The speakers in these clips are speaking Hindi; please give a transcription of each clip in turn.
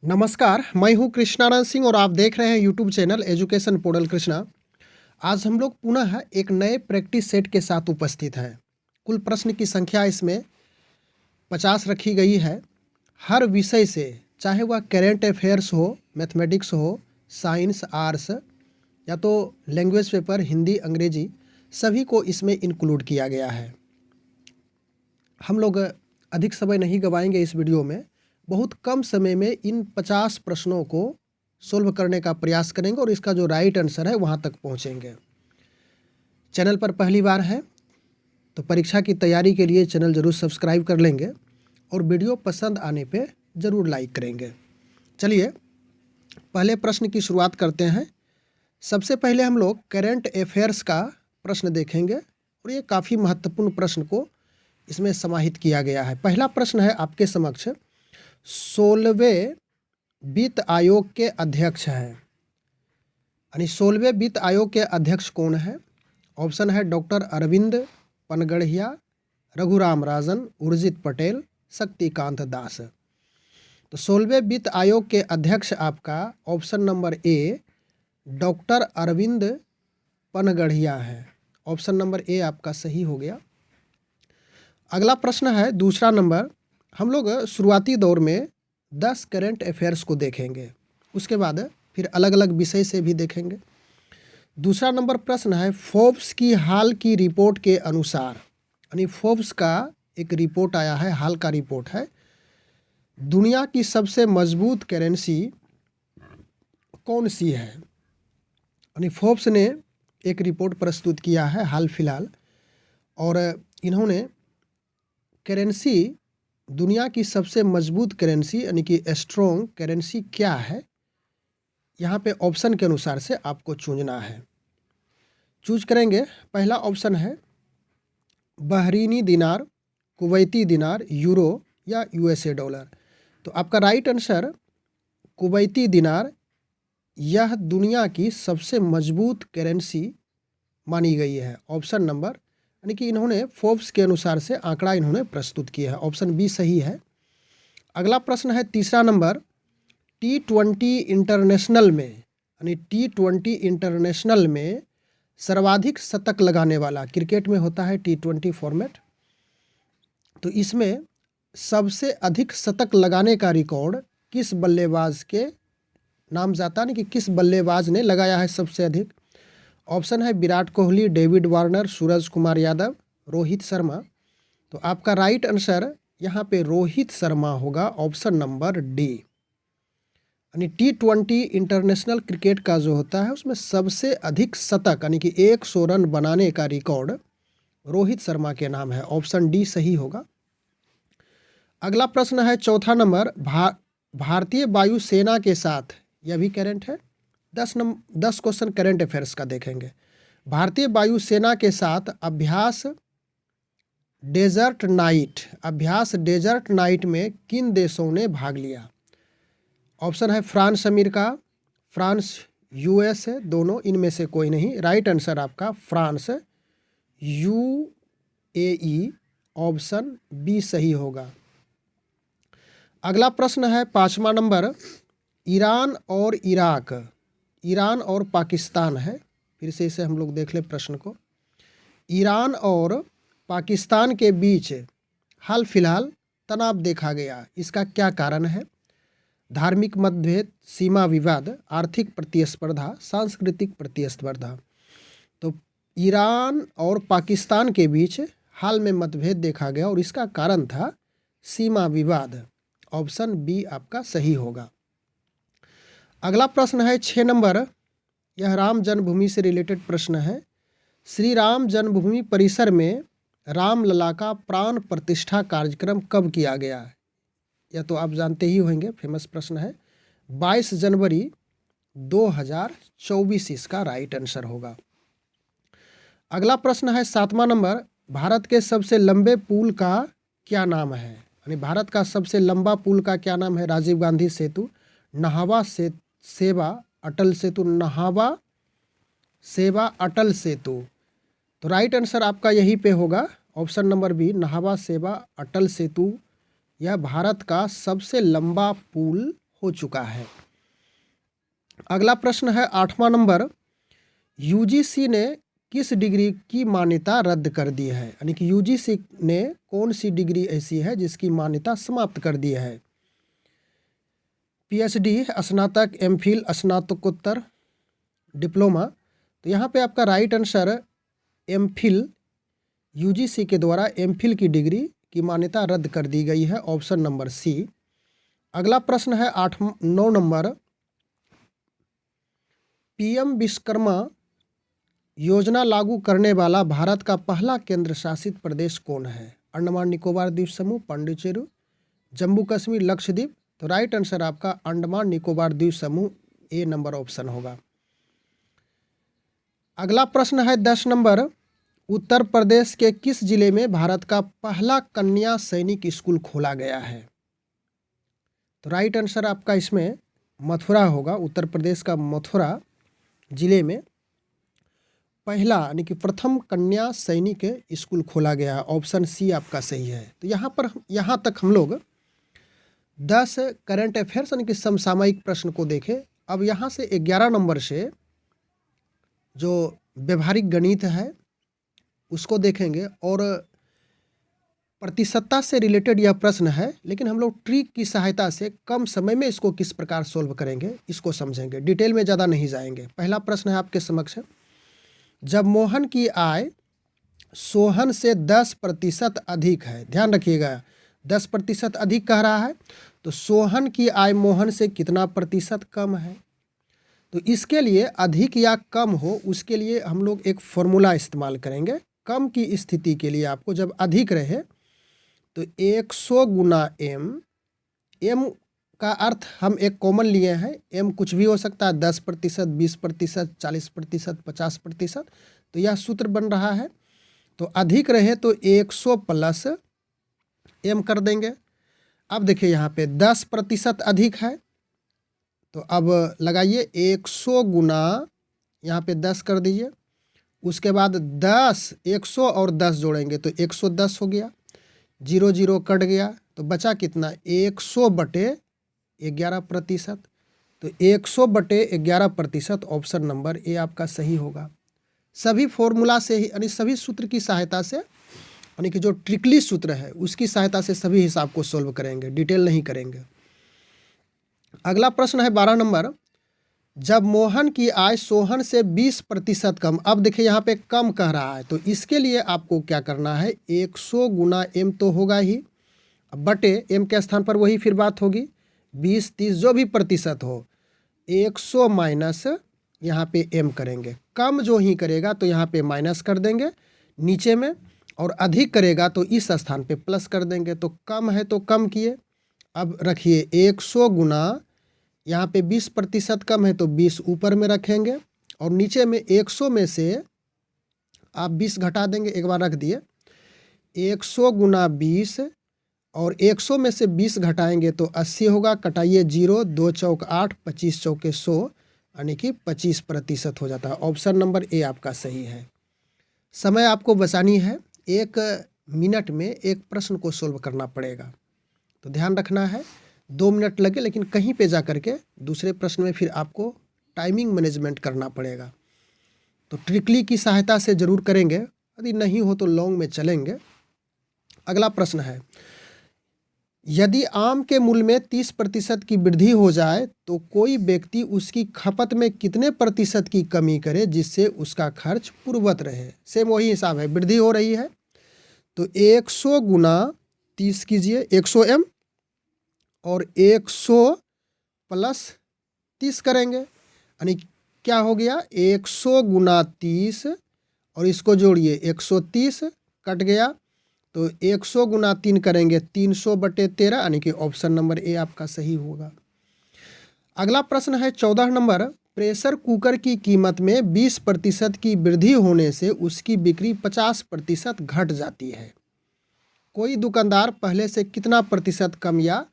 नमस्कार, मैं हूँ कृष्णानंद सिंह और आप देख रहे हैं YouTube channel education portal Krishna. आज हम लोग पुनः एक नए प्रैक्टिस सेट के साथ उपस्थित हैं। कुल प्रश्न की संख्या इसमें 50 रखी गई है। हर विषय से, चाहे वह करेंट अफेयर्स हो, मैथमेटिक्स हो, साइंस, आर्ट्स या तो लैंग्वेज पेपर हिंदी, अंग्रेजी, सभी को इसमें इंक्लूड किया गया है। हम लोग अधिक समय नहीं गवाएंगे इस वीडियो में। बहुत कम समय में इन 50 प्रश्नों को सोल्व करने का प्रयास करेंगे और इसका जो राइट आंसर है वहाँ तक पहुँचेंगे। चैनल पर पहली बार है तो परीक्षा की तैयारी के लिए चैनल ज़रूर सब्सक्राइब कर लेंगे और वीडियो पसंद आने पे ज़रूर लाइक करेंगे। चलिए पहले प्रश्न की शुरुआत करते हैं। सबसे पहले हम लोग करेंट अफेयर्स का प्रश्न देखेंगे और ये काफ़ी महत्वपूर्ण प्रश्न को इसमें समाहित किया गया है। पहला प्रश्न है आपके समक्ष, 16वें वित्त आयोग के अध्यक्ष हैं, यानी 16वें वित्त आयोग के अध्यक्ष कौन है? ऑप्शन है डॉक्टर अरविंद पनगड़िया, रघुराम राजन, उर्जित पटेल, शक्तिकांत दास। तो 16वें वित्त आयोग के अध्यक्ष आपका option number A doctor Arvind Panagariya है। ऑप्शन नंबर ए आपका सही हो गया। अगला प्रश्न है दूसरा नंबर। हम लोग शुरुआती दौर में 10 करेंट अफेयर्स को देखेंगे, उसके बाद फिर अलग अलग विषय से भी देखेंगे। दूसरा नंबर प्रश्न है, फोर्ब्स की हाल की रिपोर्ट के अनुसार, यानी फोर्ब्स का एक रिपोर्ट आया है, हाल का रिपोर्ट है, दुनिया की सबसे मजबूत करेंसी कौन सी है? यानी फोर्ब्स ने एक रिपोर्ट प्रस्तुत किया है हाल फिलहाल और इन्होंने करेंसी, दुनिया की सबसे मजबूत करेंसी यानी कि स्ट्रॉन्ग करेंसी क्या है, यहाँ पे ऑप्शन के अनुसार से आपको चुनना है। चूज करेंगे। पहला ऑप्शन है बहरीनी दिनार, कुवैती दिनार, यूरो या यूएसए डॉलर। तो आपका राइट आंसर कुवैती दिनार, यह दुनिया की सबसे मजबूत करेंसी मानी गई है। ऑप्शन नंबर, यानी कि इन्होंने फोर्ब्स के अनुसार से आंकड़ा इन्होंने प्रस्तुत किया है। ऑप्शन बी सही है। अगला प्रश्न है तीसरा नंबर, T20 इंटरनेशनल में, यानी T20 इंटरनेशनल में सर्वाधिक शतक लगाने वाला, क्रिकेट में होता है T20 फॉर्मेट, तो इसमें सबसे अधिक शतक लगाने का रिकॉर्ड किस बल्लेबाज के नाम जाता है, कि किस बल्लेबाज ने लगाया है सबसे अधिक? ऑप्शन है विराट कोहली, डेविड वार्नर, सूरज कुमार यादव, रोहित शर्मा। तो आपका राइट आंसर यहाँ पे रोहित शर्मा होगा। ऑप्शन नंबर डी, यानी T20 इंटरनेशनल क्रिकेट का जो होता है उसमें सबसे अधिक शतक यानी कि 100 रन बनाने का रिकॉर्ड रोहित शर्मा के नाम है। ऑप्शन डी सही होगा। अगला प्रश्न है चौथा नंबर, भारतीय वायुसेना के साथ, यह भी करेंट है, 10 क्वेश्चन करेंट अफेयर्स का देखेंगे। भारतीय वायुसेना के साथ अभ्यास डेजर्ट नाइट में किन देशों ने भाग लिया? ऑप्शन है फ्रांस अमेरिका, फ्रांस यूएस, दोनों, इनमें से कोई नहीं। राइट आंसर आपका फ्रांस यूएई, ऑप्शन बी सही होगा। अगला प्रश्न है पांचवा नंबर, ईरान और इराक, ईरान और पाकिस्तान है। फिर से इसे हम लोग देख ले प्रश्न को। ईरान और पाकिस्तान के बीच हाल फिलहाल तनाव देखा गया, इसका क्या कारण है? धार्मिक मतभेद, सीमा विवाद, आर्थिक प्रतिस्पर्धा, सांस्कृतिक प्रतिस्पर्धा। तो ईरान और पाकिस्तान के बीच हाल में मतभेद देखा गया और इसका कारण था सीमा विवाद। ऑप्शन बी आपका सही होगा। अगला प्रश्न है 6 नंबर, यह राम जन्मभूमि से रिलेटेड प्रश्न है। श्री राम जन्मभूमि परिसर में रामलला का प्राण प्रतिष्ठा कार्यक्रम कब किया गया है? यह तो आप जानते ही होंगे, फेमस प्रश्न है। 22 जनवरी 2024 इसका राइट आंसर होगा। अगला प्रश्न है 7वां नंबर, भारत के सबसे लंबे पुल का क्या नाम है? यानी भारत का सबसे लंबा पुल का क्या नाम है? राजीव गांधी सेतु, नहावा सेवा अटल सेतु, नहावा सेवा अटल सेतु। तो राइट आंसर आपका यहीं पे होगा। ऑप्शन नंबर बी, नहावा सेवा अटल सेतु, यह भारत का सबसे लंबा पुल हो चुका है। अगला प्रश्न है 8वां नंबर, यूजीसी ने किस डिग्री की मान्यता रद्द कर दी है? यानी कि यूजीसी ने कौन सी डिग्री ऐसी है जिसकी मान्यता समाप्त कर दी है? पीएचडी, स्नातक, एमफिल, स्नातकोत्तर, डिप्लोमा। तो यहाँ पे आपका राइट आंसर एमफिल, यूजीसी के द्वारा एमफिल की डिग्री की मान्यता रद्द कर दी गई है, ऑप्शन नंबर सी। अगला प्रश्न है 9 नंबर, पीएम विश्वकर्मा योजना लागू करने वाला भारत का पहला केंद्र शासित प्रदेश कौन है? अंडमान निकोबार द्वीप समूह, पांडिचेरी, जम्मू कश्मीर, लक्षद्वीप। तो राइट आंसर आपका अंडमान निकोबार द्वीप समूह, ए नंबर ऑप्शन होगा। अगला प्रश्न है 10 नंबर, उत्तर प्रदेश के किस जिले में भारत का पहला कन्या सैनिक स्कूल खोला गया है? तो राइट आंसर आपका इसमें मथुरा होगा। उत्तर प्रदेश का मथुरा जिले में पहला यानी कि प्रथम कन्या सैनिक स्कूल खोला गया, ऑप्शन सी आपका सही है। तो यहाँ तक हम लोग 10 करंट अफेयर्स यानी कि समसामयिक प्रश्न को देखें। अब यहाँ से 11 नंबर से जो व्यवहारिक गणित है उसको देखेंगे, और प्रतिशतता से रिलेटेड यह प्रश्न है, लेकिन हम लोग ट्रिक की सहायता से कम समय में इसको किस प्रकार सोल्व करेंगे इसको समझेंगे, डिटेल में ज़्यादा नहीं जाएंगे। पहला प्रश्न है आपके समक्ष, जब मोहन की आय सोहन से 10% अधिक है, ध्यान रखिएगा 10% अधिक कह रहा है, तो सोहन की आय मोहन से कितना प्रतिशत कम है? तो इसके लिए अधिक या कम हो उसके लिए हम लोग एक फॉर्मूला इस्तेमाल करेंगे। कम की स्थिति के लिए आपको जब अधिक रहे तो 100 गुना एम, एम का अर्थ हम एक कॉमन लिए हैं, एम कुछ भी हो सकता है, 10%, 20%, 40%, 50%, तो यह सूत्र बन रहा है। तो अधिक रहे तो 100 प्लस एम कर देंगे। अब देखिए यहाँ पे 10% अधिक है, तो अब लगाइए 100 गुना यहाँ पे 10 कर दीजिए, उसके बाद 10, 100 और 10 जोड़ेंगे तो 110 हो गया, 0 0 कट गया, तो बचा कितना 100 बटे 11%। तो 100 बटे 11% ऑप्शन नंबर ए आपका सही होगा। सभी फॉर्मूला से ही यानी सभी सूत्र की सहायता से, यानी कि जो ट्रिकली सूत्र है उसकी सहायता से सभी हिसाब को सोल्व करेंगे, डिटेल नहीं करेंगे। अगला प्रश्न है 12 नंबर, जब मोहन की आय सोहन से 20% कम। अब देखिए यहाँ पे कम कह रहा है, तो इसके लिए आपको क्या करना है, 100 गुना एम तो होगा ही, बटे एम के स्थान पर वही फिर बात होगी 20, 30 जो भी प्रतिशत हो, 100 माइनस यहाँ पे एम करेंगे। कम जो ही करेगा तो यहाँ पे माइनस कर देंगे नीचे में, और अधिक करेगा तो इस स्थान पे प्लस कर देंगे। तो कम है तो कम किए, अब रखिए 100 गुना यहाँ पे 20% कम है तो 20 ऊपर में रखेंगे, और नीचे में 100 में से आप 20 घटा देंगे, एक बार रख दिए 100 गुना 20, और 100 में से 20 घटाएंगे तो 80 होगा, कटाइए 0, 2 चौक 8, 25 चौके 100, यानी कि 25% हो जाता है। ऑप्शन नंबर ए आपका सही है। समय आपको बचानी है, 1 मिनट में एक प्रश्न को सोल्व करना पड़ेगा, तो ध्यान रखना है 2 मिनट लगे, लेकिन कहीं पे जा कर के दूसरे प्रश्न में फिर आपको टाइमिंग मैनेजमेंट करना पड़ेगा। तो ट्रिकली की सहायता से ज़रूर करेंगे, यदि नहीं हो तो लॉन्ग में चलेंगे। अगला प्रश्न है, यदि आम के मूल्य में 30% की वृद्धि हो जाए तो कोई व्यक्ति उसकी खपत में कितने प्रतिशत की कमी करे जिससे उसका खर्च पूर्ववत रहे? सेम वही हिसाब है, वृद्धि हो रही है तो 100 गुना 30 कीजिए, 100 एम, और 100 प्लस 30 करेंगे, यानी क्या हो गया 100 गुना 30, और इसको जोड़िए 130, कट गया, तो 100 गुना 3 करेंगे 300 बटे 13, यानी कि ऑप्शन नंबर ए आपका सही होगा। अगला प्रश्न है 14 नंबर, प्रेशर कुकर की कीमत में 20% की वृद्धि होने से उसकी बिक्री 50% घट जाती है। कोई दुकानदार पहले से कितना प्रतिशत कम या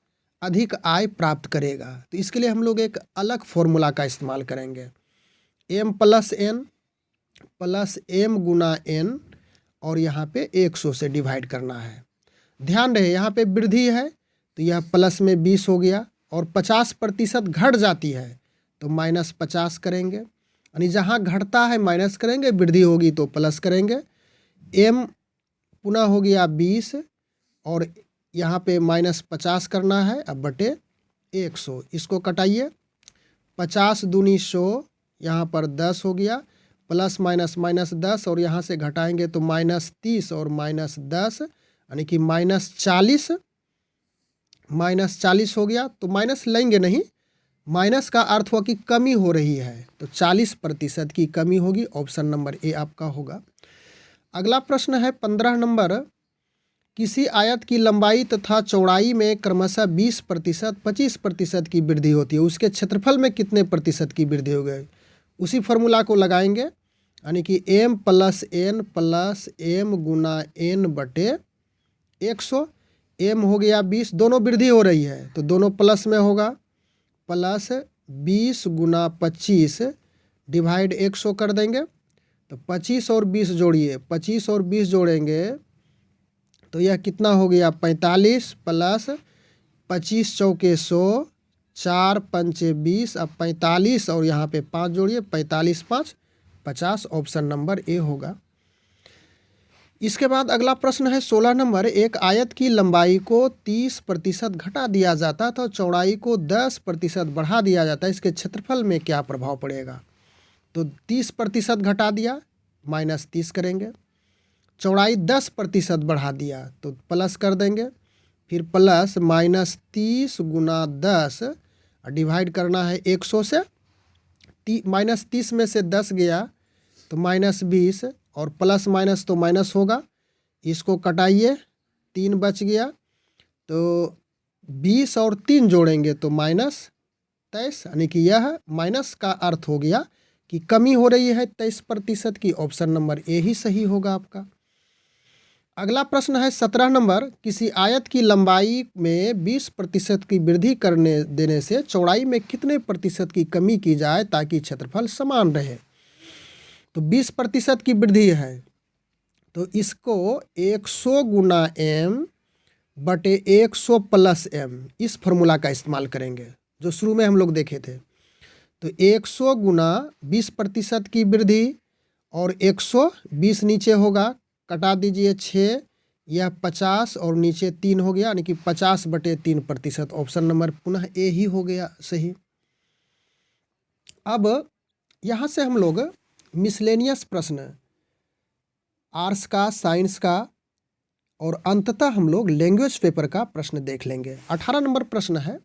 अधिक आय प्राप्त करेगा? तो इसके लिए हम लोग एक अलग फॉर्मूला का इस्तेमाल करेंगे, M plus N plus M गुना एन, और यहाँ पे 100 से डिवाइड करना है। ध्यान रहे यहाँ पे वृद्धि है तो यह प्लस में 20 हो गया, और 50% घट जाती है तो -50 करेंगे, यानी जहाँ घटता है माइनस करेंगे, वृद्धि होगी तो प्लस करेंगे। m पुनः हो गया 20 और यहाँ पे -50 करना है, अब बटे 100, इसको कटाइए। 50 दूनी 100, यहाँ पर 10 हो गया, प्लस माइनस -10 और यहाँ से घटाएंगे तो -30 और -10 यानी कि -40 हो गया। तो माइनस लेंगे नहीं, माइनस का अर्थ हुआ कि कमी हो रही है, तो 40% की कमी होगी। ऑप्शन नंबर ए आपका होगा। अगला प्रश्न है 15 नंबर, किसी आयत की लंबाई तथा चौड़ाई में क्रमशः 20%, 25% की वृद्धि होती है, उसके क्षेत्रफल में कितने प्रतिशत की वृद्धि हो गई? उसी फॉर्मूला को लगाएंगे, यानी कि m + n गुना n बटे 100। m हो गया 20, दोनों वृद्धि हो रही है तो दोनों प्लस में होगा, प्लस 20 गुना 25 डिवाइड 100 कर देंगे। तो 25 और 20 जोड़िए, 25 और 20 जोड़ेंगे तो यह कितना हो गया 45 प्लस 25 चौके 100, 4 पंचे 20, अब 45 और यहाँ पे 5 जोड़िए, 45 5 50। ऑप्शन नंबर ए होगा। इसके बाद अगला प्रश्न है 16 नंबर, एक आयत की लंबाई को 30% घटा दिया जाता है तो चौड़ाई को 10% बढ़ा दिया जाता है, इसके क्षेत्रफल में क्या प्रभाव पड़ेगा? तो 30% घटा दिया, -30 करेंगे। चौड़ाई 10% बढ़ा दिया तो प्लस कर देंगे, फिर प्लस -30 गुना 10 डिवाइड करना है 100 से। -30 में से 10 गया तो -20 और प्लस माइनस तो माइनस होगा, इसको कटाइए, 3 बच गया तो 20 और 3 जोड़ेंगे तो -23, यानी कि यह माइनस का अर्थ हो गया कि कमी हो रही है 23% की। ऑप्शन नंबर ए ही सही होगा आपका। अगला प्रश्न है 17 नंबर, किसी आयत की लंबाई में 20% की वृद्धि करने देने से चौड़ाई में कितने प्रतिशत की कमी की जाए ताकि क्षेत्रफल समान रहे? तो 20% की वृद्धि है तो इसको 100 गुना m बटे 100 प्लस m, इस फॉर्मूला का इस्तेमाल करेंगे जो शुरू में हम लोग देखे थे। तो 100 गुना 20% की वृद्धि और 120 नीचे होगा, कटा दीजिए 6, यह 50 और नीचे 3 हो गया, यानी कि 50 बटे 3%। ऑप्शन नंबर पुनः ए ही हो गया सही। अब यहाँ से हम लोग मिसलेनियस प्रश्न, आर्ट्स का, साइंस का और अंततः हम लोग लैंग्वेज पेपर का प्रश्न देख लेंगे। 18 नंबर प्रश्न है,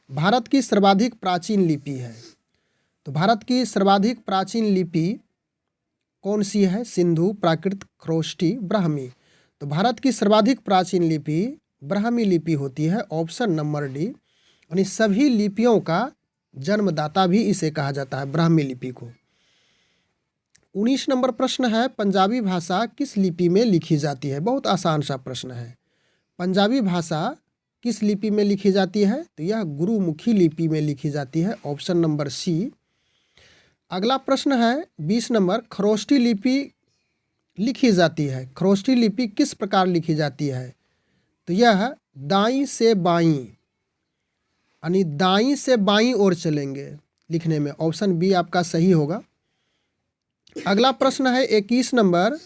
भारत की सर्वाधिक प्राचीन लिपि है, तो भारत की सर्वाधिक प्राचीन लिपि कौन सी है? सिंधु, प्राकृत, खरोष्टी, ब्राह्मी। तो भारत की सर्वाधिक प्राचीन लिपि ब्राह्मी लिपि होती है। ऑप्शन नंबर डी, यानी सभी लिपियों का जन्मदाता भी इसे कहा जाता है, ब्राह्मी लिपि को। 19 नंबर प्रश्न है, पंजाबी भाषा किस लिपि में लिखी जाती है? बहुत आसान सा प्रश्न है। पंजाबी भाषा किस लिपि में लिखी जाती है? तो यह गुरुमुखी लिपि में लिखी जाती है। Option number C. अगला प्रश्न है 20 नंबर, खरोष्टी लिपि लिखी जाती है, खरोष्टी लिपि किस प्रकार लिखी जाती है? तो यह दाईं से बाईं, यानी दाईं से बाईं ओर चलेंगे लिखने में। ऑप्शन बी आपका सही होगा। अगला प्रश्न है 21 नंबर,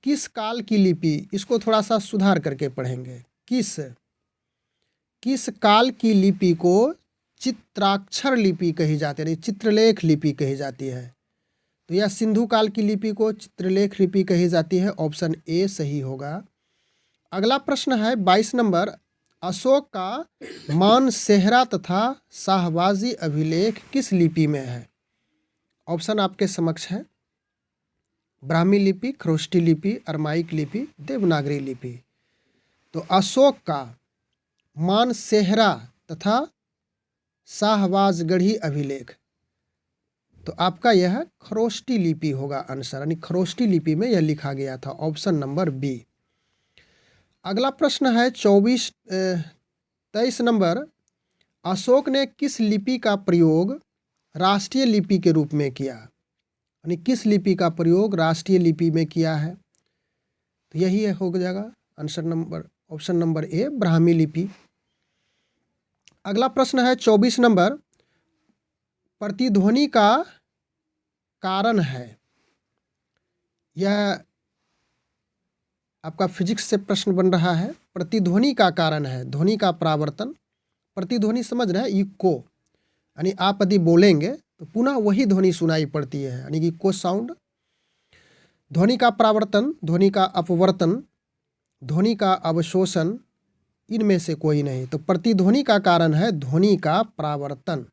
किस काल की लिपि, इसको थोड़ा सा सुधार करके पढ़ेंगे। किस काल की लिपि को चित्राक्षर लिपि कही जाती है, चित्रलेख लिपि कही जाती है? तो यह सिंधु काल की लिपि को चित्रलेख लिपि कही जाती है। ऑप्शन ए सही होगा। अगला प्रश्न है 22 नंबर, अशोक का मानसेहरा तथा शाहबाजी अभिलेख किस लिपि में है? ऑप्शन आपके समक्ष है, ब्राह्मी लिपि, खरोष्टी लिपि, अरमाइक लिपि, देवनागरी लिपि। तो अशोक का मानसेहरा तथा शाहबाजगढ़ी अभिलेख, तो आपका यह खरोष्टी लिपि होगा आंसर, यानी खरोष्टी लिपि में यह लिखा गया था। Option number B. अगला प्रश्न है 23 नंबर, अशोक ने किस लिपि का प्रयोग राष्ट्रीय लिपि के रूप में किया? यानी किस लिपि का प्रयोग राष्ट्रीय लिपि में किया है? तो यही हो जाएगा आंसर नंबर, ऑप्शन नंबर ए, ब्राह्मी लिपि। अगला प्रश्न है 24 नंबर, प्रतिध्वनि का कारण है। यह आपका फिजिक्स से प्रश्न बन रहा है। प्रतिध्वनि का कारण है, ध्वनि का परावर्तन। प्रतिध्वनि समझ रहे हैं, इको, यानी आप यदि बोलेंगे तो पुनः वही ध्वनि सुनाई पड़ती है, यानी कि इको साउंड। ध्वनि का परावर्तन, ध्वनि का अपवर्तन, ध्वनि का अवशोषण, इनमें से कोई नहीं। तो प्रतिध्वनि का कारण है ध्वनि का परावर्तन।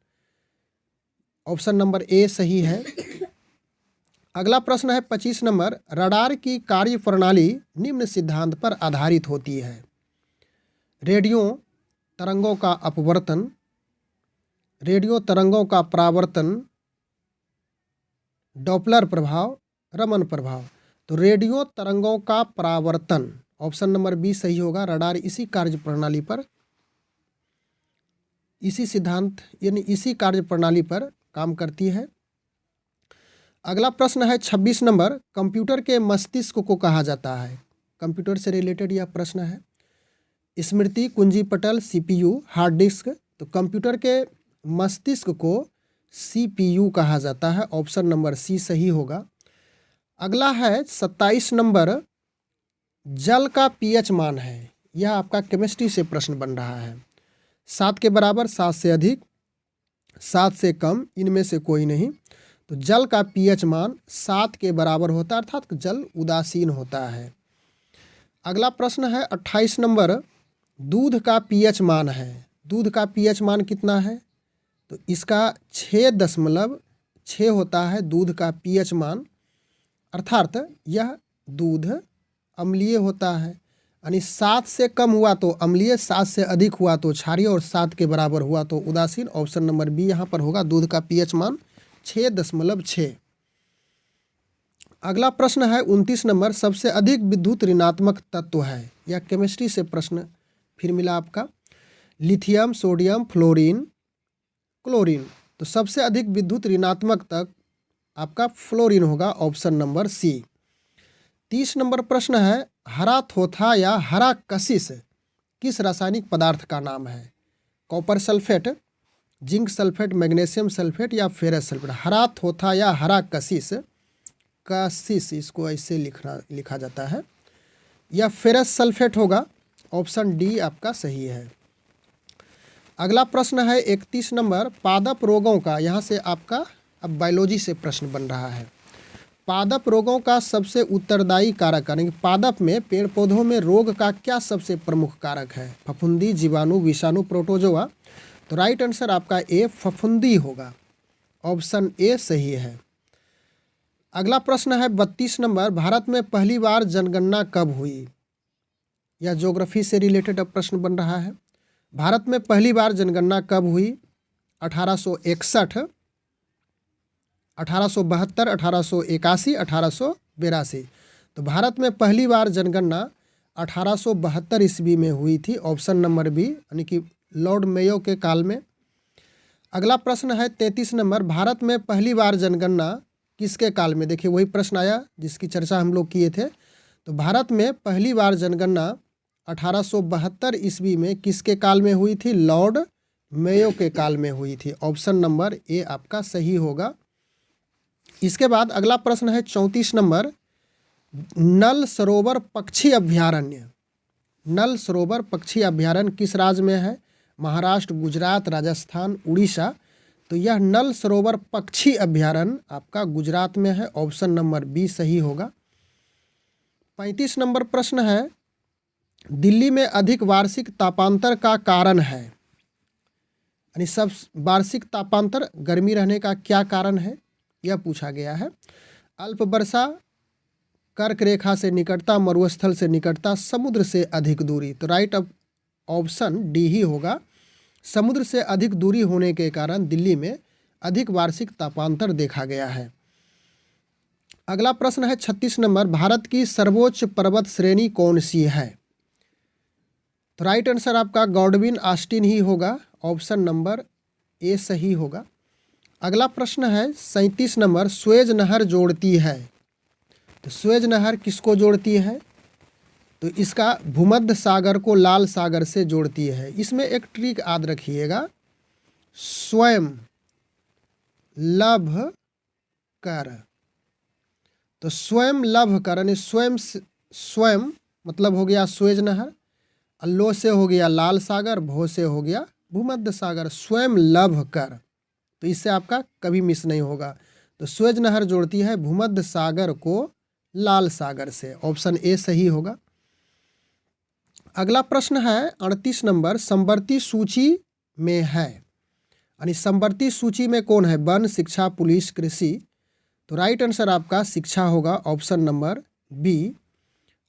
ऑप्शन नंबर ए सही है। अगला प्रश्न है 25 नंबर, रडार की कार्य प्रणाली निम्न सिद्धांत पर आधारित होती है। रेडियो तरंगों का अपवर्तन, रेडियो तरंगों का परावर्तन, डॉपलर प्रभाव, रमन प्रभाव। तो रेडियो तरंगों का परावर्तन, ऑप्शन नंबर बी सही होगा। रडार इसी कार्य प्रणाली पर, इसी सिद्धांत यानी इसी कार्य प्रणाली पर काम करती है। अगला प्रश्न है 26 नंबर, कंप्यूटर के मस्तिष्क को कहा जाता है। कंप्यूटर से रिलेटेड यह प्रश्न है। स्मृति, कुंजी पटल, सीपीयू, हार्ड डिस्क। तो कंप्यूटर के मस्तिष्क को सीपीयू कहा जाता है। ऑप्शन नंबर सी सही होगा। अगला है 27 नंबर, जल का पीएच मान है। यह आपका केमिस्ट्री से प्रश्न बन रहा है। 7 के बराबर, 7 से अधिक, 7 से कम, इनमें से कोई नहीं। तो जल का पीएच मान 7 के बराबर होता है, अर्थात जल उदासीन होता है। अगला प्रश्न है 28 नंबर, दूध का पीएच मान है। दूध का पीएच मान कितना है? तो इसका 6.6 होता है दूध का पीएच मान, अर्थात यह दूध अम्लीय होता है। यानी 7 से कम हुआ तो अम्लीय, 7 से अधिक हुआ तो क्षारीय और 7 के बराबर हुआ तो उदासीन। ऑप्शन नंबर बी यहाँ पर होगा, दूध का पीएच मान 6.6। अगला प्रश्न है 29 नंबर, सबसे अधिक विद्युत ऋणात्मक तत्व है। यह केमिस्ट्री से प्रश्न फिर मिला आपका। Lithium, sodium, fluorine, chlorine. तो सबसे अधिक विद्युत ऋणात्मक तक आपका फ्लोरीन होगा। ऑप्शन नंबर सी। 30 नंबर प्रश्न है, हरा थोथा या हरा कशिश किस रासायनिक पदार्थ का नाम है? Copper sulphate, zinc sulphate, magnesium sulphate या फेरस सल्फेट। हरा थोथा या हरा कशिश, कशिश इसको ऐसे लिखा जाता है। यह फेरस सल्फेट होगा। ऑप्शन डी आपका सही है। अगला प्रश्न है 31 नंबर, पादप रोगों का, यहाँ से आपका अब बायोलॉजी से प्रश्न बन रहा है। पादप रोगों का सबसे उत्तरदायी कारक, यानी पादप में, पेड़ पौधों में रोग का क्या सबसे प्रमुख कारक है? फफूंदी, जीवाणु, विषाणु, प्रोटोजोआ। तो राइट आंसर आपका ए फफूंदी होगा। ऑप्शन ए सही है। अगला प्रश्न है 32 नंबर, भारत में पहली बार जनगणना कब हुई? यह ज्योग्राफी से रिलेटेड अब प्रश्न बन रहा है। भारत में पहली बार जनगणना कब हुई? 1861, 1872, 1881, 1882। तो भारत में पहली बार जनगणना 1872 ईस्वी में हुई थी। ऑप्शन नंबर बी, यानी कि लॉर्ड मेयो के काल में। अगला प्रश्न है 33 नंबर, भारत में पहली बार जनगणना किसके काल में? देखिए वही प्रश्न आया जिसकी चर्चा हम लोग किए थे। तो भारत में पहली बार जनगणना 1872 ईस्वी में किसके काल में हुई थी? लॉर्ड मेयो के काल में हुई थी। ऑप्शन नंबर ए आपका सही होगा। इसके बाद अगला प्रश्न है 34 नंबर, नल सरोवर पक्षी अभ्यारण्य। नल सरोवर पक्षी अभ्यारण्य किस राज्य में है? महाराष्ट्र, गुजरात, राजस्थान, उड़ीसा। तो यह नल सरोवर पक्षी अभ्यारण्य आपका गुजरात में है। ऑप्शन नंबर बी सही होगा। 35 नंबर प्रश्न है, दिल्ली में अधिक वार्षिक तापांतर का कारण है? यानी सब वार्षिक तापांतर, गर्मी रहने का क्या कारण है, यह पूछा गया है। अल्प वर्षा, कर्क रेखा से निकटता, मरुस्थल से निकटता, समुद्र से अधिक दूरी। तो राइट अब ऑप्शन डी ही होगा। समुद्र से अधिक दूरी होने के कारण दिल्ली में अधिक वार्षिक तापांतर देखा गया है। अगला प्रश्न है 36 नंबर, भारत की सर्वोच्च पर्वत श्रेणी कौन सी है? तो राइट आंसर आपका गॉडविन ऑस्टिन ही होगा। ऑप्शन नंबर ए सही होगा। अगला प्रश्न है 37 नंबर, स्वेज नहर जोड़ती है। तो स्वेज नहर किसको जोड़ती है? तो इसका भूमध्य सागर को लाल सागर से जोड़ती है। इसमें एक ट्रिक याद रखिएगा, स्वयं लभ कर। तो स्वयं लभ कर यानी स्वयं मतलब हो गया सुएज नहर, लो से हो गया लाल सागर, भो से हो गया भूमध्य सागर, स्वयं लभ कर। तो इससे आपका कभी मिस नहीं होगा। तो सुएज नहर जोड़ती है भूमध्य सागर को लाल सागर से। ऑप्शन ए सही होगा। अगला प्रश्न है 38 नंबर, समवर्ती सूची में है, यानी समवर्ती सूची में कौन है? वन, शिक्षा, पुलिस, कृषि। तो राइट आंसर आपका शिक्षा होगा, ऑप्शन नंबर बी।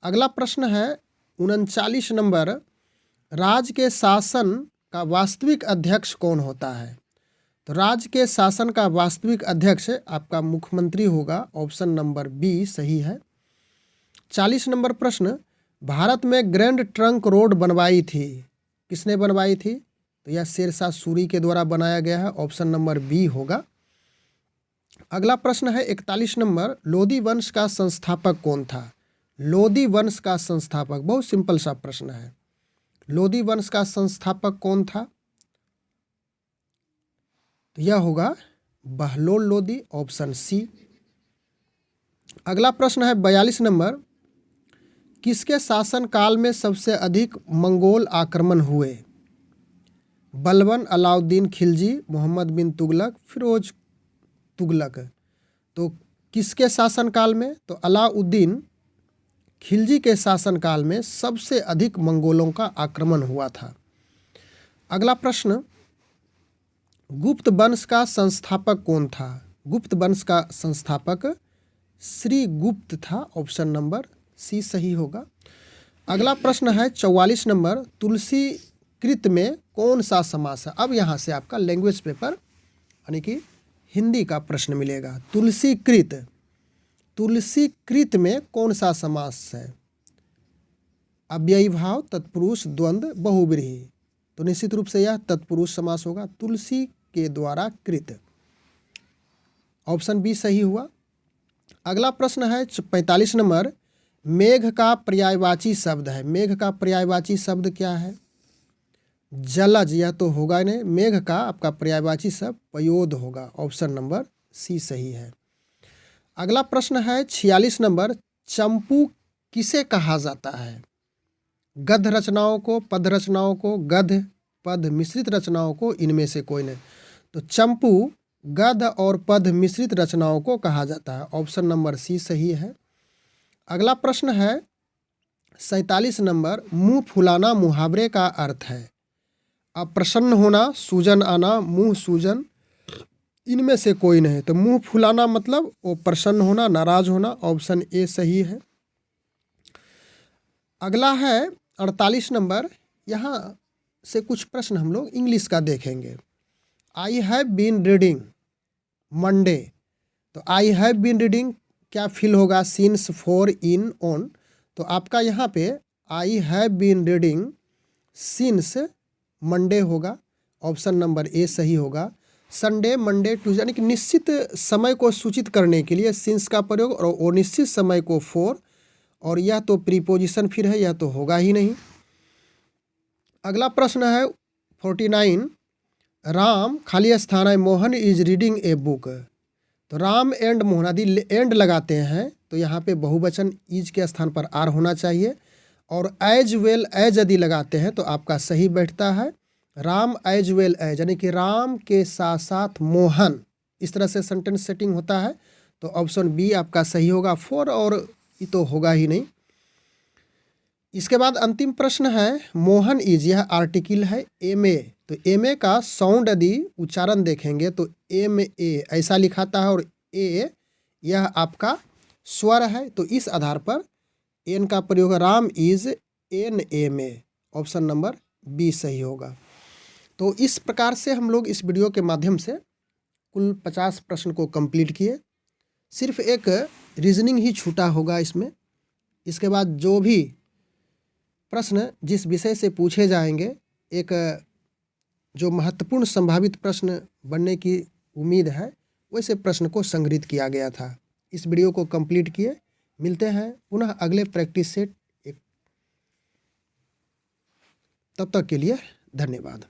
अगला प्रश्न है 39 नंबर, राज्य के शासन का वास्तविक अध्यक्ष कौन होता है? तो राज्य के शासन का वास्तविक अध्यक्ष आपका मुख्यमंत्री होगा, ऑप्शन नंबर बी सही है। 40 नंबर प्रश्न, भारत में ग्रैंड ट्रंक रोड बनवाई थी, किसने बनवाई थी? तो यह शेरशाह सूरी के द्वारा बनाया गया है, ऑप्शन नंबर बी होगा। अगला प्रश्न है 41 नंबर, लोदी वंश का संस्थापक कौन था? लोदी वंश का संस्थापक, बहुत सिंपल सा प्रश्न है। लोदी वंश का संस्थापक कौन था? तो यह होगा बहलोल लोदी, ऑप्शन सी। अगला प्रश्न है 42 नंबर, किसके शासनकाल में सबसे अधिक मंगोल आक्रमण हुए? बलबन, अलाउद्दीन खिलजी, मोहम्मद बिन तुगलक, फिरोज तुगलक। तो किसके शासनकाल में? तो अलाउद्दीन खिलजी के शासनकाल में सबसे अधिक मंगोलों का आक्रमण हुआ था। अगला प्रश्न, गुप्त वंश का संस्थापक कौन था? गुप्त वंश का संस्थापक श्री गुप्त था, ऑप्शन नंबर सी सही होगा। अगला प्रश्न है 44 नंबर, तुलसी कृत में कौन सा समास है? अब यहाँ से आपका लैंग्वेज पेपर यानी कि हिंदी का प्रश्न मिलेगा। तुलसी कृत में कौन सा समास है? अव्ययी भाव, तत्पुरुष, द्वंद्व, बहुव्रीहि। तो निश्चित रूप से यह तत्पुरुष समास होगा, तुलसी के द्वारा कृत, ऑप्शन बी सही हुआ। अगला प्रश्न है 45 नंबर, मेघ का पर्यायवाची शब्द है। मेघ का पर्यायवाची शब्द क्या है? जलज, यह तो होगा नहीं। मेघ का आपका पर्यायवाची शब्द पयोद होगा, ऑप्शन नंबर सी सही है। अगला प्रश्न है 46 नंबर, चंपू किसे कहा जाता है? गद्य रचनाओं को, पद रचनाओं को, गद्य पद मिश्रित रचनाओं को, इनमें से कोई नहीं। तो चंपू गद्य और पद मिश्रित रचनाओं को कहा जाता है, ऑप्शन नंबर सी सही है। अगला प्रश्न है 47 नंबर, मुंह फुलाना मुहावरे का अर्थ है? अप्रसन्न होना, सूजन आना, मुंह सूजन, इनमें से कोई नहीं। तो मुंह फुलाना मतलब वो प्रसन्न होना, नाराज होना, ऑप्शन ए सही है। अगला है 48 नंबर, यहाँ से कुछ प्रश्न हम लोग इंग्लिश का देखेंगे। I have been reading Monday, तो आई हैव बीन रीडिंग क्या फिल होगा? Since, for, in, on. तो आपका यहाँ पे I have been reading since Monday होगा, ऑप्शन नंबर ए सही होगा। संडे, मंडे, ट्यूजडे, यानी कि निश्चित समय को सूचित करने के लिए सिंस का प्रयोग, और अनिश्चित समय को फॉर, और यह तो प्रीपोजिशन फिर है, यह तो होगा ही नहीं। अगला प्रश्न है 49, राम खाली स्थान है Mohan is reading a book. तो राम एंड मोहन यदि एंड लगाते हैं तो यहाँ पे बहुवचन इज के स्थान पर आर होना चाहिए, और एज वेल एज यदि लगाते हैं तो आपका सही बैठता है राम एज वेल एज, यानी कि राम के साथ साथ मोहन, इस तरह से सेंटेंस सेटिंग होता है। तो ऑप्शन बी आपका सही होगा, फॉर और ये तो होगा ही नहीं। इसके बाद अंतिम प्रश्न है मोहन इज, यह आर्टिकल है एम ए। तो एम ए का साउंड यदि उच्चारण देखेंगे तो एम ए ऐसा लिखाता है, और ए यह आपका स्वर है। तो इस आधार पर एन का प्रयोग, Ram is an M A, option number B सही होगा। तो इस प्रकार से हम लोग इस वीडियो के माध्यम से कुल 50 प्रश्न को कंप्लीट किए। सिर्फ एक रीजनिंग ही छूटा होगा इसमें। इसके बाद जो भी प्रश्न जिस विषय से पूछे जाएंगे, एक जो महत्वपूर्ण संभावित प्रश्न बनने की उम्मीद है, वैसे प्रश्न को संग्रहित किया गया था। इस वीडियो को कंप्लीट किए, मिलते हैं पुनः अगले प्रैक्टिस सेट तब तक के लिए धन्यवाद।